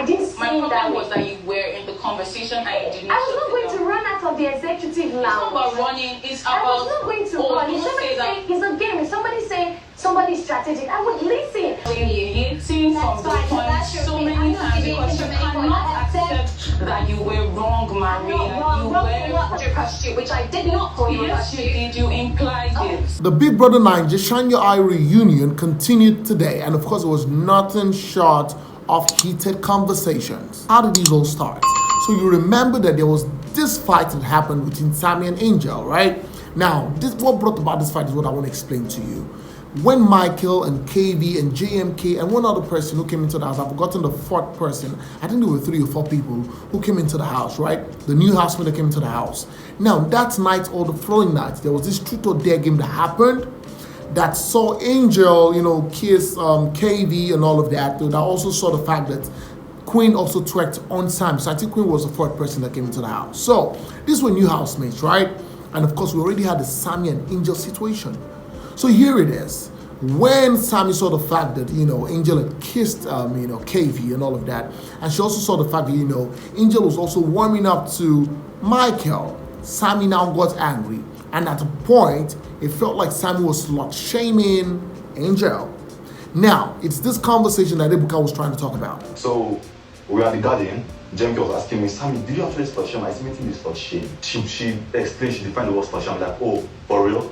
I didn't see My that problem way. was that you were in the conversation and you didn't. I was not going to run out of the executive lounge. It's not about running. It's about. I was not going to run. If somebody say it's a game, if somebody say somebody's strategic, I would listen. Deviating from the point so many times because you cannot accept that you were wrong, Maria. You were which I did not call you. Yes, you did. You implied it. The Big Brother Naija Shine Your Eye reunion continued today, and of course, it was nothing short of heated conversations. How did these all start? So you remember that there was this fight that happened between Sammy and Angel, right? Now, what brought about this fight is what I want to explain to you. When Michael and KV and JMK and one other person who came into the house, I've forgotten the fourth person, I think there were 3 or 4 people who came into the house, right? The new housemate that came into the house. Now, that night or the following night, there was this truth or dare game that happened that saw Angel, kiss KV and all of that. That also saw the fact that Queen also twerked on Sam. So I think Queen was the fourth person that came into the house. So these were new housemates, right? And of course, we already had the Sammy and Angel situation. So here it is. When Sammy saw the fact that, Angel had kissed, KV and all of that, and she also saw the fact that, Angel was also warming up to Michael, Sammy now got angry. And at a point, it felt like Sammy was slut-shaming Angel. Now, it's this conversation that Ebuka was trying to talk about. So, we are at the garden. Jamie was asking me, Sammy, did you actually slut shame? I said, meeting is slut shame. She explained, she defined the word slut shame. I'm like, oh, for real?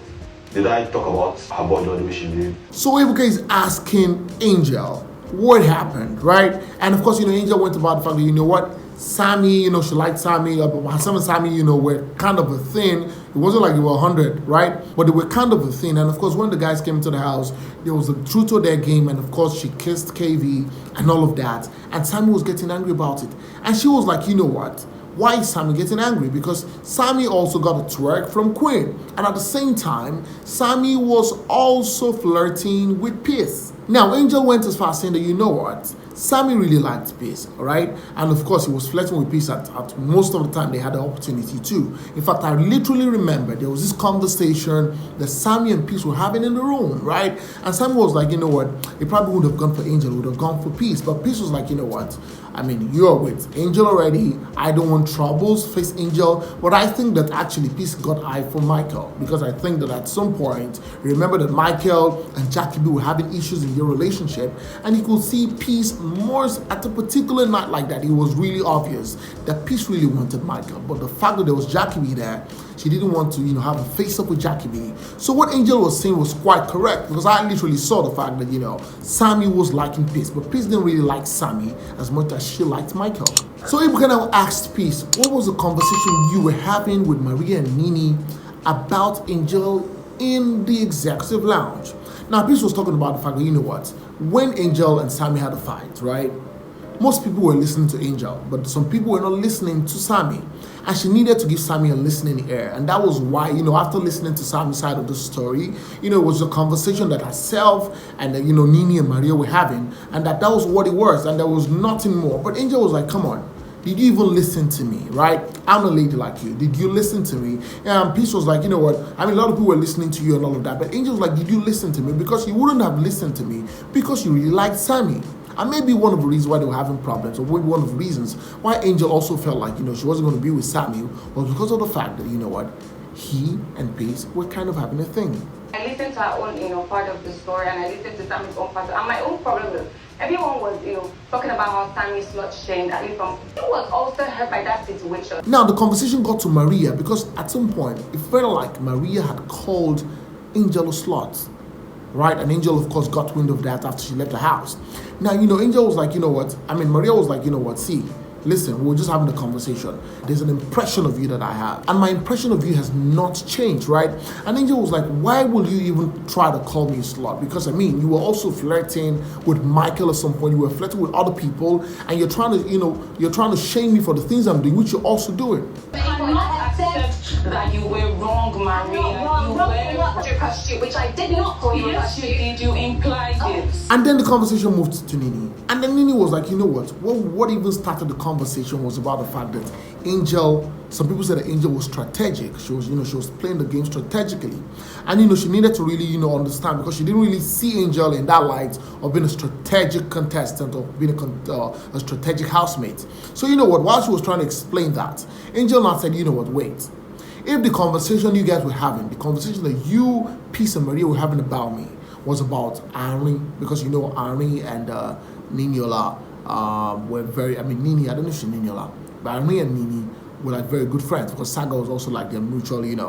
Did I talk about her body or the way she did? So Ebuka is asking Angel what happened, right? And of course, Angel went about the fact that, Sammy, she liked Sammy, but Sam and Sammy, were kind of a thing. It wasn't like they were 100, right? But they were kind of a thing. And of course, when the guys came into the house, there was a truth or dare game. And of course, she kissed KV and all of that. And Sammy was getting angry about it. And she was like, you know what? Why is Sammy getting angry? Because Sammy also got a twerk from Queen. And at the same time, Sammy was also flirting with Peace. Now, Angel went as far as saying that, you know what? Sammy really liked Peace, right? And of course, he was flirting with Peace at most of the time they had the opportunity to. In fact, I literally remember there was this conversation that Sammy and Peace were having in the room, right? And Sammy was like, you know what? He probably would have gone for Angel, would have gone for Peace. But Peace was like, you know what? I mean, you're with Angel already. I don't want troubles, face Angel. But I think that actually Peace got eye for Michael. Because I think that at some point, remember that Michael and Jackie B were having issues in their relationship. And you could see Peace more at a particular night like that. It was really obvious that Peace really wanted Michael. But the fact that there was Jackie B there, she didn't want to, have a face-up with Jackie B. So what Angel was saying was quite correct, because I literally saw the fact that, Sammy was liking Peace, but Peace didn't really like Sammy as much as she liked Michael. So Ibuka now asked Peace, what was the conversation you were having with Maria and Nini about Angel in the executive lounge? Now, Peace was talking about the fact that, you know what, when Angel and Sammy had a fight, right? Most people were listening to Angel, but some people were not listening to Sammy. And she needed to give Sammy a listening ear. And that was why, after listening to Sammy's side of the story, it was a conversation that herself and, Nini and Maria were having. And that was what it was. And there was nothing more. But Angel was like, come on. Did you even listen to me, right? I'm a lady like you. Did you listen to me? And Peace was like, you know what? I mean, a lot of people were listening to you and all of that. But Angel was like, did you listen to me? Because you wouldn't have listened to me because you really liked Sammy. And maybe one of the reasons why they were having problems, or maybe one of the reasons why Angel also felt like, she wasn't going to be with Sammy, was because of the fact that, he and Peace were kind of having a thing. I listened to her own, part of the story, and I listened to Sammy's own part. And my own problem was, everyone was, talking about how Sammy slut-shamed, at least from, he was also hurt by that situation. Now, the conversation got to Maria, because at some point, it felt like Maria had called Angel a slut. Right? And Angel, of course, got wind of that after she left the house. Now, Angel was like, Maria was like, see, listen, we're just having a conversation. There's an impression of you that I have. And my impression of you has not changed, right? And Angel was like, why will you even try to call me a slut? Because, you were also flirting with Michael at some point. You were flirting with other people. And you're trying to shame me for the things I'm doing, which you're also doing. That you were wrong, Maria. You were which I did not call you. Yes, you did. You implied it. And then the conversation moved to Nini. And then Nini was like, you know what even started the conversation was about the fact that Angel some people said that Angel was strategic. She was, she was playing the game strategically. And, she needed to really, understand, because she didn't really see Angel in that light of being a strategic contestant or being a strategic housemate. So, while she was trying to explain that, Angel now said, wait. If the conversation you guys were having, the conversation that you, Peace, and Maria were having about me was about Irene, because, Irene and Niniola were very, Nini, I don't know if she's Niniola, but Irene and Nini were like very good friends, because Saga was also like their mutual, and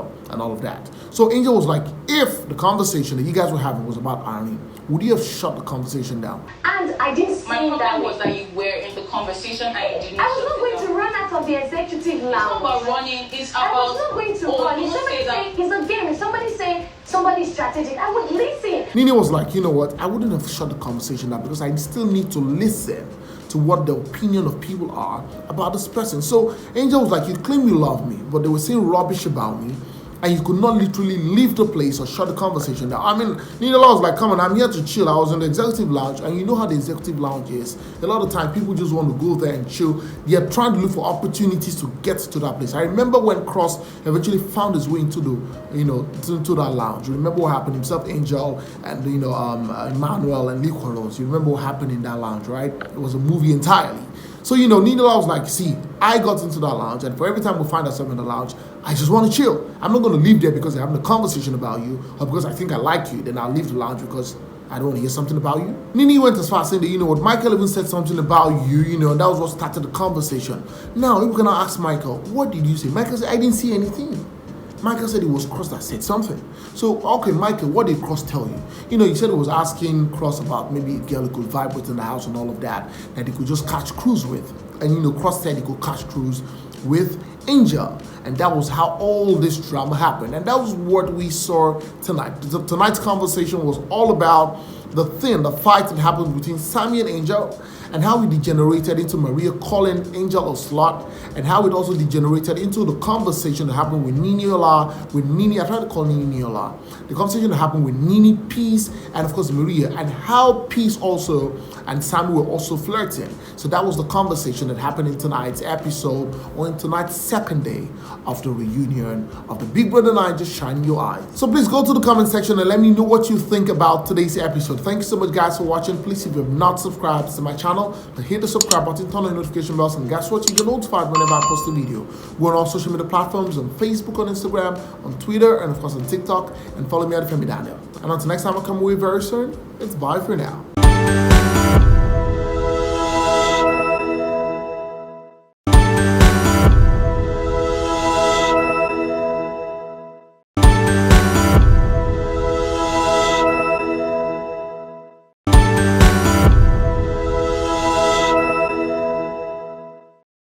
all of that. So Angel was like, if the conversation that you guys were having was about Irene, would you have shut the conversation down? And I didn't see My that. problem was that you were in the conversation and you didn't. I was not going to run out of the executive lounge. It's not about running, it's about. I was not going to run. If somebody say it's a game, if somebody say somebody's strategic, I would listen. Nini was like, you know what? I wouldn't have shut the conversation down, because I still need to listen to what the opinion of people are about this person. So Angel was like, you claim you love me, but they were saying rubbish about me, and you could not literally leave the place or shut the conversation down. Nina was like, come on, I'm here to chill. I was in the executive lounge, and you know how the executive lounge is. A lot of time, people just want to go there and chill. They're trying to look for opportunities to get to that place. I remember when Cross eventually found his way into the, into that lounge. You remember what happened? Himself, Angel, and Emmanuel and Liquorose. You remember what happened in that lounge, right? It was a movie entirely. So, Nina was like, see, I got into that lounge, and for every time we find ourselves in the lounge, I just want to chill. I'm not going to leave there because they're having a conversation about you, or because I think I like you. Then I'll leave the lounge because I don't want to hear something about you. Nini went as far as saying that, Michael even said something about you, and that was what started the conversation. Now, we're going to ask Michael, what did you say? Michael said, I didn't see anything. Michael said it was Cross that said something. So, okay, Michael, what did Cross tell you? You said he was asking Cross about maybe a girl he could vibe with in the house and all of that he could just catch cruise with. And, Cross said he could catch cruise with Angel. And that was how all this drama happened. And that was what we saw tonight. Tonight's conversation was all about the fight that happened between Sammy and Angel, and how it degenerated into Maria calling Angel a slut, and how it also degenerated into the conversation that happened with Nini, I tried to call Nini Ola, the conversation that happened with Nini, Peace, and of course Maria, and how Peace also and Sammy were also flirting. So that was the conversation that happened in tonight's episode, or in tonight's second day of the reunion of the Big Brother Naija Shining Your Eyes. So please go to the comment section and let me know what you think about today's episode. Thank you so much, guys, for watching. Please, if you have not subscribed to my channel, hit the subscribe button, turn on the notification bells, and guess what? You get notified whenever I post a video. We're on all social media platforms, on Facebook, on Instagram, on Twitter, and of course on TikTok. And follow me at Bbnaija. And until next time I come away very soon, it's bye for now.